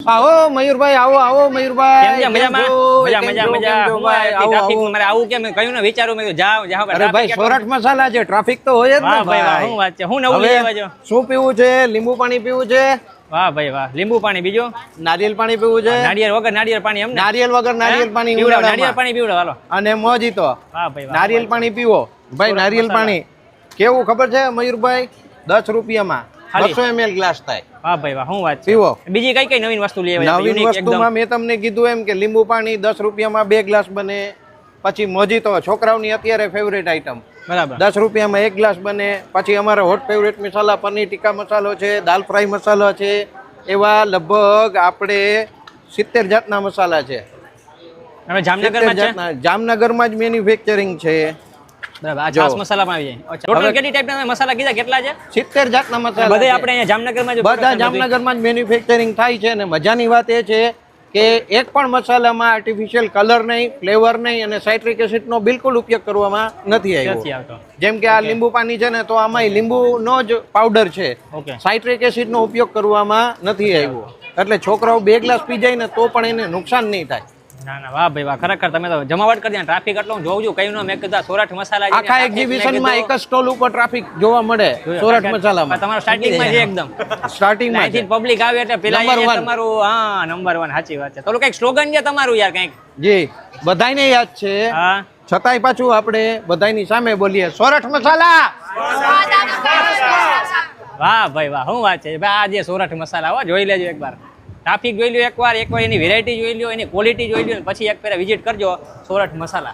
આવો મયુરભાઈ, આવો આવો મયુરભાઈ. કેમ છે? મજામાં? મજા ભાઈ આવો ટ્રાફિક આવો. મારે આવું કેમ કહ્યું ને વિચારું મેં જાવ જાવ અરે ભાઈ સોરઠ મસાલા છે, ટ્રાફિક તો હોય જ ને વાહ ભાઈ વાહ, ભાઈ. શું વાત છે? હું નવું લઈ આવ્યા છો? શું પીવું છે? લીંબુ પાણી પીવું છે, વાહ ભાઈ વાહ, લીંબુ પાણી બીજું નારિયેલ પાણી પીવું છે, નાળિયેર વગર નાળિયેર પાણી એમ ને? નારિયેલ વગર નારિયેલ પાણી પીવડાવો, ઉનાળામાં. નાળિયેર પાણી પીવડાવો, હાલો. અને મોજીતો વાહ ભાઈ વાહ, નારિયેલ પાણી પીવો ભાઈ. સોરઠ નારિયેલ મસાલા. પાણી કેવું ખબર છે મયુરભાઈ? 10 રૂપિયામાં ખાલી? 200 ml ગ્લાસ થાય. વાહ ભાઈ વાહ, શું વાત છે? પીવો. બીજી કઈ કઈ નવીન વસ્તુ લઈ આવ્યા? નવીન Unique એકદમ. વસ્તુમાં મેં તમને કીધું એમ કે લીંબુ પાણી 10 રૂપિયામાં 2 ગ્લાસ બને. પછી મોજીતો છોકરાઓની અત્યારે ફેવરેટ આઈટમ, બરાબર. 10 રૂપિયામાં 1 ગ્લાસ બને. પછી અમારા હોટ ફેવરેટ મસાલા પનીર ટીકા મસાલો છે, દાલ ફ્રાય મસાલો છે, એવા લગભગ આપણે 70 જાતના મસાલા છે. હવે 70 જામનગરમાં છે? જાતના જામનગરમાં જ મેન્યુફેક્ચરિંગ છે. બરાબર. આ જો. છાસ મસાલા પણ આવી જાય. અચ્છા, ટોટલ કેટલી ટાઈપના મસાલા કીધા? કેટલા છે? 70 જાતના મસાલા બધે છે. આપણે અહીંયા જામનગરમાં જ બધા production બધું? જામનગરમાં જ મેન્યુફેક્ચરિંગ થાય છે. અને મજાની વાત એ છે કે એક પણ મસાલામાં આર્ટિફિશિયલ કલર નહીં, ફ્લેવર નહીં અને સાઇટ્રિક એસિડનો બિલકુલ ઉપયોગ કરવામાં નથી નથી આવ્યો. આવતો. જેમ કે આ લીંબુ પાણી છે ને, તો આમાં લીંબુનો જ પાવડર છે. ઓકે. સાઇટ્રિક એસિડનો ઉપયોગ કરવામાં નથી આવ્યો. એટલે છોકરાઓ 2 ગ્લાસ પી જાય ને તો પણ એને નુકસાન નહીં થાય. ના ના, વાહ ભાઈ વાહ, ખરેખર તમે તો જમાવટ કરી દે. ટ્રાફિક એટલો હું જોઉં છું, કયું ના મેં કીધું આ સોરઠ મસાલા છે ને, આખા traffic મેં એક્ઝિબિશનમાં કીધું, એક જ સ્ટોલ ઉપર ટ્રાફિક જોવા મળે સોરઠ મસાલામાં. તમારો સ્ટાર્ટિંગમાં છે એકદમ. સ્ટાર્ટિંગમાં અહીંથી પબ્લિક આવે એટલે પેલા Number અહીંયા one. તમારું હા નંબર 1, સાચી વાત છે. તો કઈક સ્લોગન છે તમારું યાર કંઈક? જી બધાયને યાદ છે, હા છતાંય પાછું આપણે બધાયની સામે બોલીએ સોરઠ મસાલા. વાહ ભાઈ વાહ, શું વાત છે ભાઈ. આ જે સોરઠ મસાલા હો, જોઈ લેજો એકવાર. ટ્રાફિક જોઈ લો એકવાર એની વેરાયટી જોઈ લો, એની ક્વોલિટી જોઈ લો, પછી એક ફેરા વિઝિટ કરજો સોરઠ મસાલા.